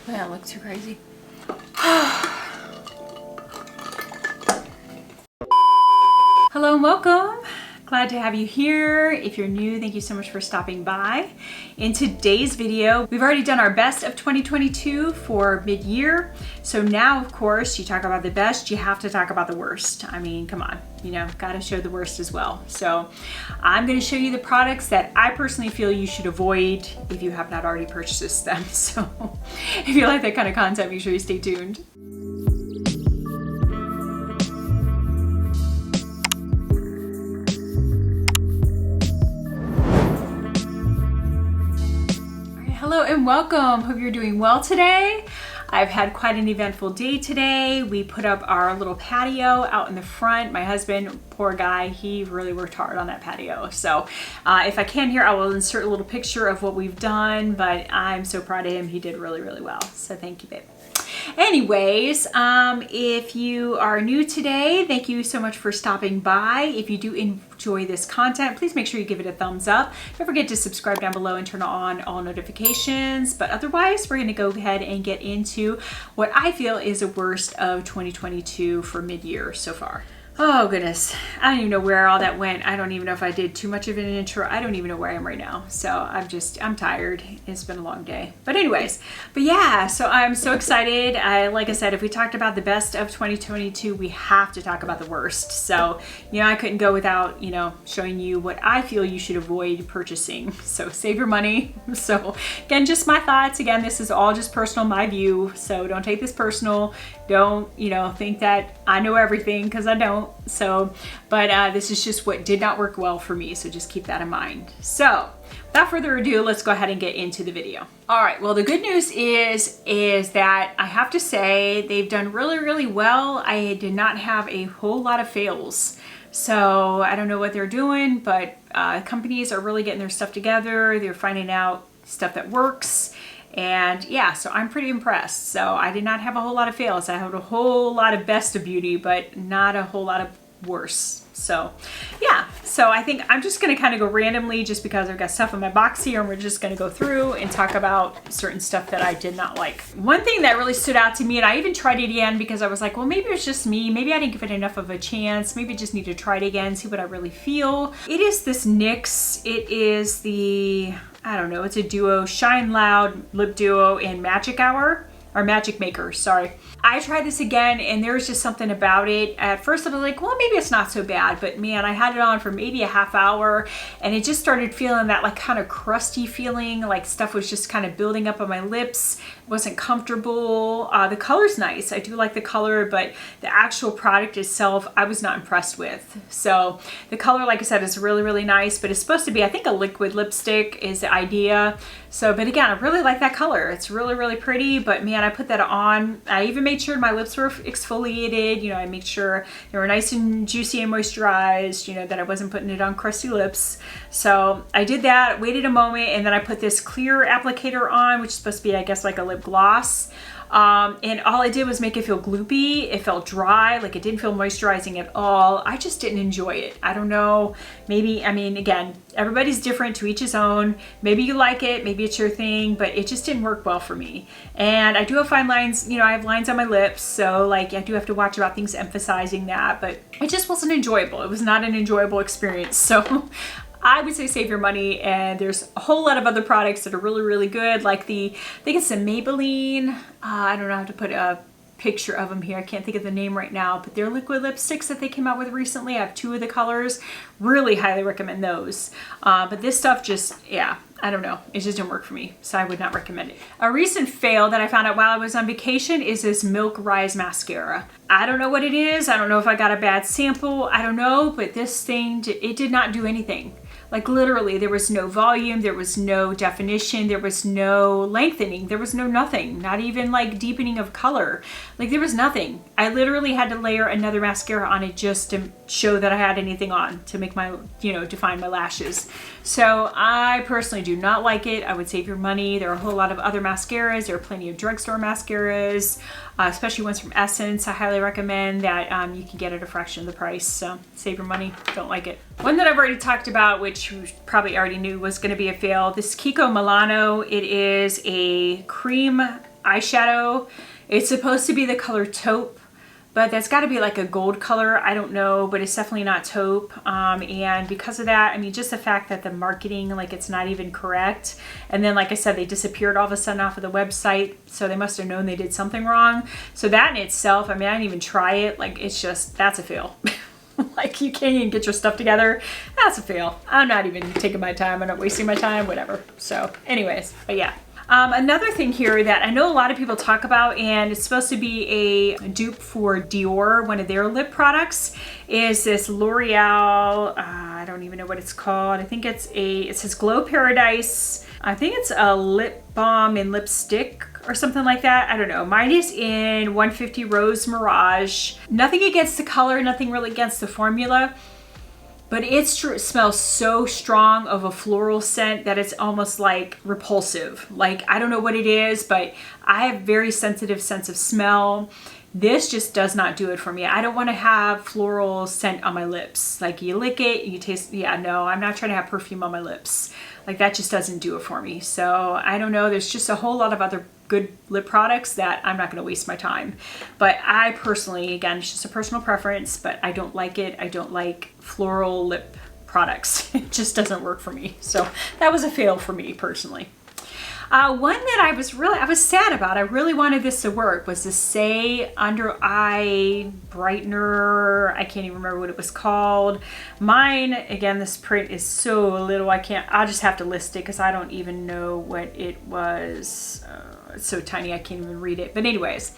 Yeah, it looks too crazy. Hello and welcome. Glad to have you here. If you're new, thank you so much for stopping by. In today's video, we've already done our best of 2022 for mid-year. So now, of course, you talk about the best, you have to talk about the worst. I mean, come on, you know, gotta show the worst as well. So I'm gonna show you the products that I personally feel you should avoid if you have not already purchased them. So if you like that kind of content, make sure you stay tuned. Hello and welcome. Hope you're doing well today. I've had quite an eventful day today. We put up our little patio out in the front. My husband, poor guy, he really worked hard on that patio. So if I can here, I will insert a little picture of what we've done, but I'm so proud of him. He did really, really well. So thank you, babe. Anyways, if you are new today, thank you so much for stopping by. If you do enjoy this content, please make sure you give it a thumbs up. Don't forget to subscribe down below and turn on all notifications. But otherwise, we're going to go ahead and get into what I feel is the worst of 2022 for mid-year so far. Oh goodness, I don't even know where all that went. I don't even know if I did too much of an intro. I don't even know where I am right now. So I'm tired. It's been a long day. But anyways, yeah, so I'm so excited. Like I said, if we talked about the best of 2022, we have to talk about the worst. So, you know, I couldn't go without, you know, showing you what I feel you should avoid purchasing. So save your money. So again, just my thoughts. Again, this is all just personal, my view. So don't take this personal. Don't, you know, think that I know everything, because I don't. So, but this is just what did not work well for me. So just keep that in mind. So without further ado, let's go ahead and get into the video. All right. Well, the good news is that I have to say they've done really, really well. I did not have a whole lot of fails. So I don't know what they're doing, but companies are really getting their stuff together. They're finding out stuff that works. And yeah, so I'm pretty impressed. So I did not have a whole lot of fails. I had a whole lot of best of beauty, but not a whole lot of worse. So yeah, so I think I'm just gonna kind of go randomly just because I've got stuff in my box here, and we're just gonna go through and talk about certain stuff that I did not like. One thing that really stood out to me, and I even tried it again because I was like, well, maybe it's just me. Maybe I didn't give it enough of a chance. Maybe I just need to try it again, see what I really feel. It is this NYX. It is the, I don't know, it's a duo, Shine Loud Lip Duo in Magic Hour, or Magic Maker, sorry. I tried this again, and there was just something about it. At first I was like, well, maybe it's not so bad, but man, I had it on for maybe a half hour, and it just started feeling that like kind of crusty feeling, like stuff was just kind of building up on my lips. It wasn't comfortable. The color's nice. I do like the color, but the actual product itself, I was not impressed with. So the color, like I said, is really, really nice, but it's supposed to be, I think, a liquid lipstick is the idea. So, but again, I really like that color. It's really, really pretty, but man, I put that on. I even made sure my lips were exfoliated. You know, I made sure they were nice and juicy and moisturized, you know, that I wasn't putting it on crusty lips. So I did that, waited a moment, and then I put this clear applicator on, which is supposed to be, I guess, like a lip gloss. And all I did was make it feel gloopy. It felt dry, like it didn't feel moisturizing at all. I just didn't enjoy it. I don't know, maybe, I mean, again, everybody's different, to each his own. Maybe you like it, maybe it's your thing, but it just didn't work well for me. And I do have fine lines, you know, I have lines on my lips, so like I do have to watch about things emphasizing that, but it just wasn't enjoyable. It was not an enjoyable experience. So I would say save your money, and there's a whole lot of other products that are really, really good, like I think it's the Maybelline, I don't know how to put a picture of them here. I can't think of the name right now, but they're liquid lipsticks that they came out with recently. I have 2 of the colors. Really highly recommend those. But this stuff just, yeah, I don't know. It just didn't work for me, so I would not recommend it. A recent fail that I found out while I was on vacation is this Milk Rise mascara. I don't know what it is. I don't know if I got a bad sample. I don't know, but this thing, it did not do anything. Like literally, there was no volume, there was no definition, there was no lengthening, there was no nothing, not even like deepening of color. Like there was nothing. I literally had to layer another mascara on it just to show that I had anything on, to make my, you know, define my lashes. So I personally do not like it. I would save your money. There are a whole lot of other mascaras. There are plenty of drugstore mascaras, especially ones from Essence. I highly recommend that you can get at a fraction of the price. So save your money. Don't like it. One that I've already talked about, which you probably already knew was going to be a fail, this Kiko Milano. It is a cream eyeshadow. It's supposed to be the color taupe, but that's got to be like a gold color. I don't know, but it's definitely not taupe. And because of that, I mean, just the fact that the marketing, like it's not even correct. And then, like I said, they disappeared all of a sudden off of the website. So they must have known they did something wrong. So that in itself, I mean, I didn't even try it. Like, it's just, that's a fail. Like, you can't even get your stuff together. That's a fail. I'm not even taking my time. I'm not wasting my time, whatever. So anyways, but yeah. Another thing here that I know a lot of people talk about, and it's supposed to be a dupe for Dior, one of their lip products, is this L'Oreal, I don't even know what it's called. I think it says Glow Paradise. I think it's a lip balm and lipstick or something like that. I don't know. Mine is in 150 Rose Mirage. Nothing against the color, nothing really against the formula. But it smells so strong of a floral scent that it's almost like repulsive. Like, I don't know what it is, but I have very sensitive sense of smell. This just does not do it for me. I don't want to have floral scent on my lips. Like, you lick it, you taste, yeah, no, I'm not trying to have perfume on my lips. Like, that just doesn't do it for me. So I don't know. There's just a whole lot of other good lip products that I'm not going to waste my time. But I personally, again, it's just a personal preference, but I don't like it. I don't like floral lip products. It just doesn't work for me. So that was a fail for me personally. One that I was sad about, I really wanted this to work, was the Saie Under Eye Brightener. I can't even remember what it was called. Mine, again, this print is so little, I'll just have to list it because I don't even know what it was. It's so tiny I can't even read it. But anyways,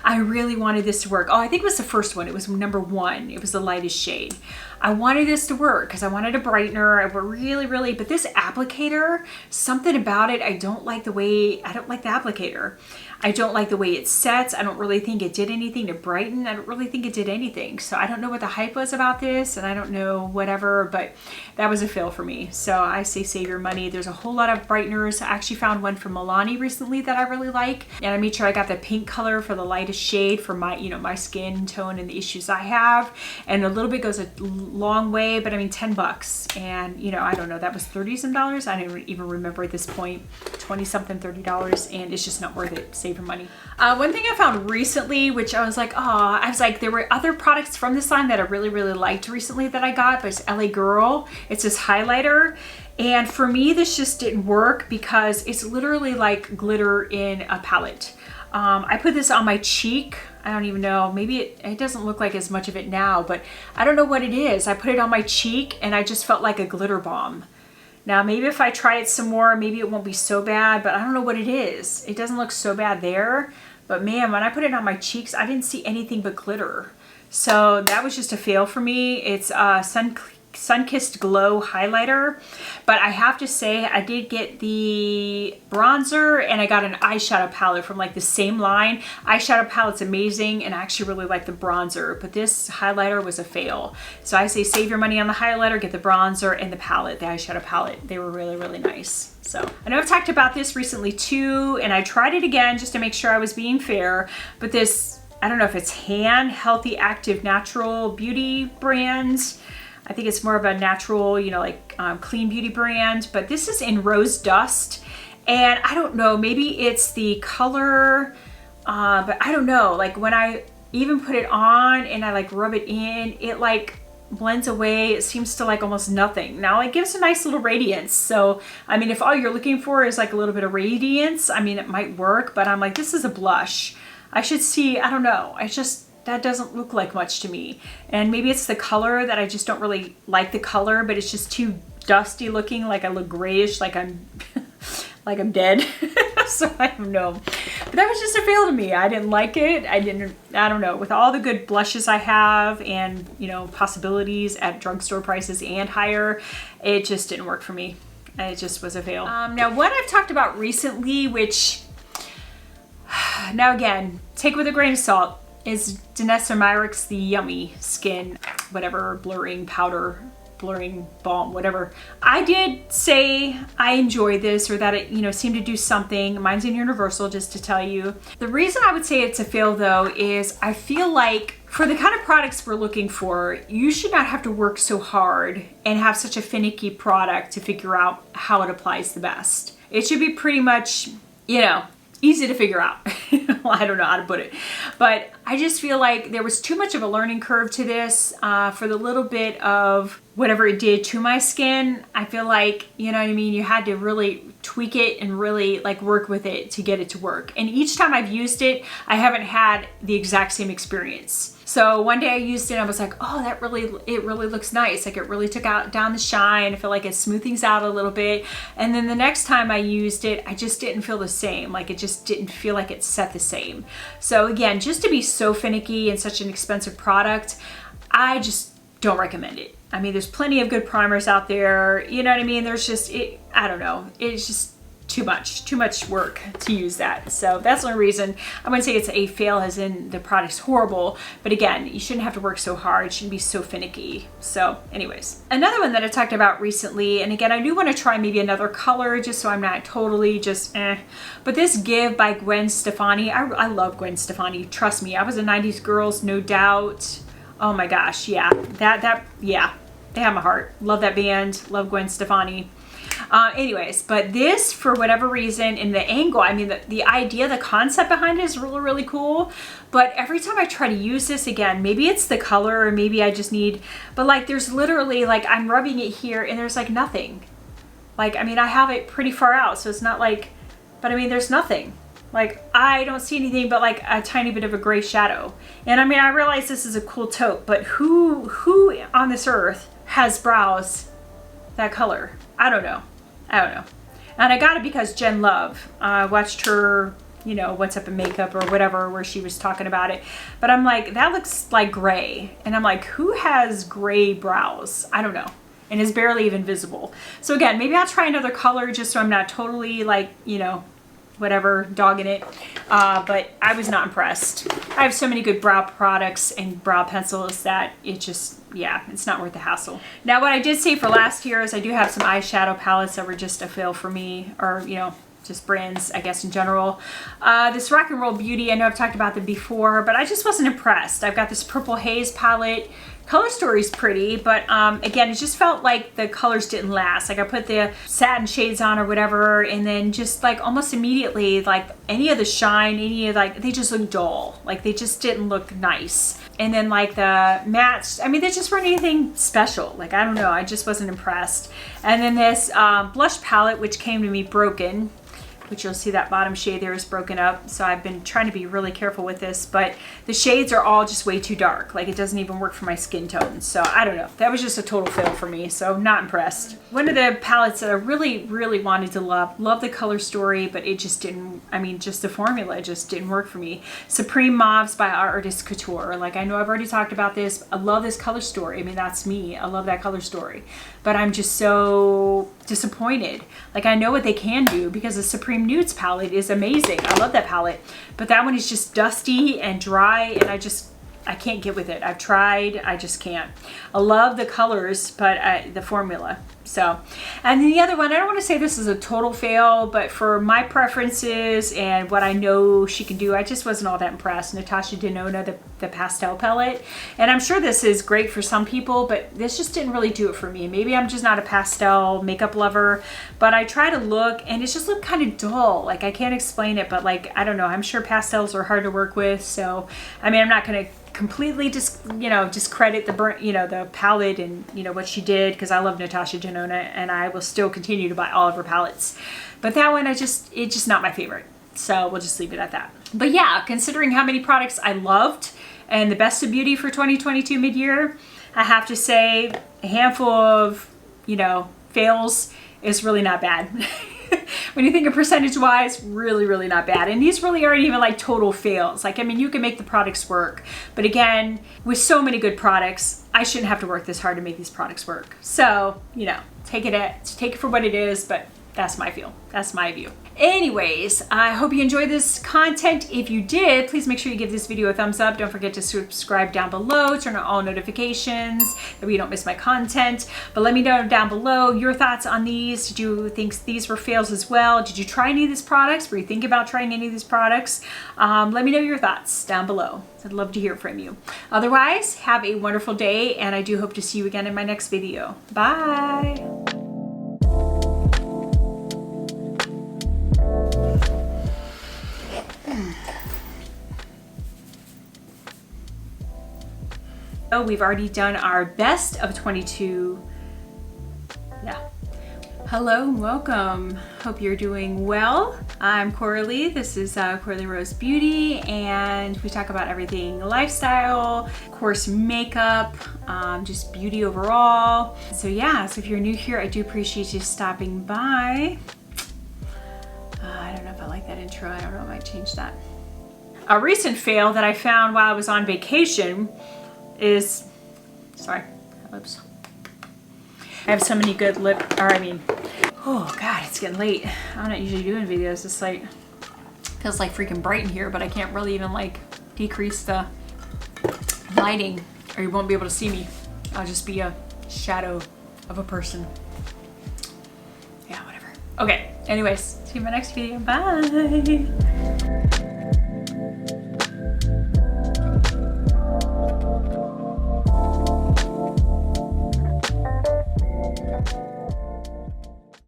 I really wanted this to work. Oh, I think it was the first one. It was number 1. It was the lightest shade. I wanted this to work because I wanted a brightener. I really, but this applicator, something about it, I don't like the applicator. I don't like the way it sets. I don't really think it did anything to brighten. I don't really think it did anything. So I don't know what the hype was about this, and I don't know whatever, but that was a fail for me. So I say save your money. There's a whole lot of brighteners. I actually found one from Milani recently that I really like, and I made sure I got the pink color for the lightest shade for my, my skin tone and the issues I have. And a little bit goes a long way, but I mean, $10, and I don't know, that was 30 some dollars. I don't even remember at this point, 20 something, $30, and it's just not worth it. Save your money. One thing I found recently, which I was like, there were other products from this line that I really liked recently that I got, but it's LA Girl. It's this highlighter, and for me this just didn't work because it's literally like glitter in a palette. I put this on my cheek. I don't even know, maybe it doesn't look like as much of it now, but I don't know what it is. I put it on my cheek and I just felt like a glitter bomb. Now, maybe if I try it some more, maybe it won't be so bad, but I don't know what it is. It doesn't look so bad there, but man, when I put it on my cheeks, I didn't see anything but glitter. So that was just a fail for me. It's Sun-Kissed Glow highlighter, but I have to say I did get the bronzer and I got an eyeshadow palette from like the same line. Eyeshadow palette's amazing, and I actually really like the bronzer, but this highlighter was a fail. So I say save your money on the highlighter, get the bronzer and the palette, the eyeshadow palette. They were really nice. So I know I've talked about this recently too, and I tried it again just to make sure I was being fair, but this, I don't know if it's Healthy Active Natural Beauty brand. I think it's more of a natural, clean beauty brand, but this is in Rose Dust. And I don't know, maybe it's the color, but I don't know. Like when I even put it on and I like rub it in, it like blends away. It seems to like almost nothing. Now it gives a nice little radiance. So, I mean, if all you're looking for is like a little bit of radiance, I mean, it might work, but I'm like, this is a blush. I should see, I don't know. That doesn't look like much to me. And maybe it's the color that I just don't really like the color, but it's just too dusty looking, like I look grayish, like I'm like I'm dead. So I don't know. But that was just a fail to me. I didn't like it. I don't know. With all the good blushes I have and, possibilities at drugstore prices and higher, it just didn't work for me. It just was a fail. Now, what I've talked about recently, which, now again, take with a grain of salt, is Danessa Myricks, the Yummy Skin, whatever, blurring powder, blurring balm, whatever. I did say I enjoyed this, or that it, seemed to do something. Mine's in Universal, just to tell you. The reason I would say it's a fail though, is I feel like for the kind of products we're looking for, you should not have to work so hard and have such a finicky product to figure out how it applies the best. It should be pretty much, easy to figure out. Well, I don't know how to put it, but I just feel like there was too much of a learning curve to this for the little bit of whatever it did to my skin. I feel like, you know what I mean? You had to really tweak it and really like work with it to get it to work. And each time I've used it, I haven't had the exact same experience. So one day I used it and I was like, oh, it really looks nice. Like it really took down the shine. I feel like it smoothed things out a little bit. And then the next time I used it, I just didn't feel the same. Like it just didn't feel like it set the same. So again, just to be so finicky and such an expensive product, I just don't recommend it. I mean, there's plenty of good primers out there. You know what I mean? There's just, I don't know. It's just too much work to use that. So that's the only reason. I wouldn't say it's a fail as in the product's horrible, but again, you shouldn't have to work so hard. It shouldn't be so finicky. So anyways, another one that I talked about recently, and again, I do want to try maybe another color just so I'm not totally just but this Give by Gwen Stefani. I love Gwen Stefani. Trust me, I was a 90s girls, no doubt. Oh my gosh, yeah, yeah, they have my heart. Love that band, love Gwen Stefani. Anyways, but this, for whatever reason, in the angle, I mean, the idea, the concept behind it is really, really cool. But every time I try to use this again, maybe it's the color or maybe I just need, but like there's literally like, I'm rubbing it here and there's like nothing. Like, I mean, I have it pretty far out, so it's not like, but I mean, there's nothing. Like, I don't see anything but like a tiny bit of a gray shadow. And I mean, I realize this is a cool taupe, but who on this earth has brows that color? I don't know. And I got it because Jen Love, watched her, you know, What's Up in Makeup or whatever, where she was talking about it. But I'm like, that looks like gray. And I'm like, who has gray brows? I don't know. And is barely even visible. So again, maybe I'll try another color just so I'm not totally like, you know, whatever, dogging it. But I was not impressed. I have so many good brow products and brow pencils that it just, yeah, it's not worth the hassle. Now, what I did say for last year is I do have some eyeshadow palettes that were just a fail for me, or, you know, just brands, I guess, in general. This Rock and Roll Beauty, I know I've talked about them before, but I just wasn't impressed. I've got this Purple Haze palette. Color story's pretty, but again, it just felt like the colors didn't last. Like I put the satin shades on or whatever, and then just like almost immediately, like any of the shine, any of like, they just look dull. Like they just didn't look nice. And then like the mattes, I mean, they just weren't anything special. Like, I don't know, I just wasn't impressed. And then this blush palette, which came to me broken, which you'll see that bottom shade there is broken up. So I've been trying to be really careful with this, but the shades are all just way too dark. Like it doesn't even work for my skin tone. So I don't know. That was just a total fail for me. So not impressed. One of the palettes that I really, really wanted to love the color story, but it just didn't, I mean, just the formula just didn't work for me. Supreme Mauves by Artist Couture. Like I know I've already talked about this. I love this color story. I mean, that's me. I love that color story, but I'm just so disappointed. Like I know what they can do because the Supreme Nudes palette is amazing. I love that palette, but that one is just dusty and dry, and I can't get with it. I've tried, I just can't. I love the colors, but the formula. So, and then the other one, I don't want to say this is a total fail, but for my preferences and what I know she can do, I just wasn't all that impressed. Natasha Denona, the pastel palette. And I'm sure this is great for some people, but this just didn't really do it for me. Maybe I'm just not a pastel makeup lover, but I try to look and it just looked kind of dull. Like I can't explain it, but like, I don't know. I'm sure pastels are hard to work with. So, I mean, I'm not going to completely discredit the palette and what she did, because I love Natasha Denona and I will still continue to buy all of her palettes, but that one it's just not my favorite, so we'll just leave it at that. But yeah, considering how many products I loved and the best of beauty for 2022 mid-year, I have to say a handful of fails is really not bad. When you think of percentage wise, really, really not bad. And these really aren't even like total fails. Like, I mean, you can make the products work, but again, with so many good products, I shouldn't have to work this hard to make these products work. So, take it for what it is, but that's my feel. That's my view. Anyways, I hope you enjoyed this content. If you did, please make sure you give this video a thumbs up. Don't forget to subscribe down below, turn on all notifications that you don't miss my content. But let me know down below your thoughts on these. Did you think these were fails as well? Did you try any of these products? Were you thinking about trying any of these products? Let me know your thoughts down below. I'd love to hear from you. Otherwise, have a wonderful day, and I do hope to see you again in my next video. Bye. So we've already done our best of 22. Yeah. Hello and welcome. Hope you're doing well. I'm Coralie. This is Coralie Rose Beauty, and we talk about everything lifestyle, of course, makeup, just beauty overall. So yeah, so if you're new here, I do appreciate you stopping by. I don't know if I like that intro. I don't know if I might change that. A recent fail that I found while I was on vacation is, sorry, lips. I have so many good oh God, it's getting late. I'm not usually doing videos this late. Feels like freaking bright in here, but I can't really even like decrease the lighting or you won't be able to see me. I'll just be a shadow of a person. Yeah, whatever. Okay, anyways, see you in my next video. Bye.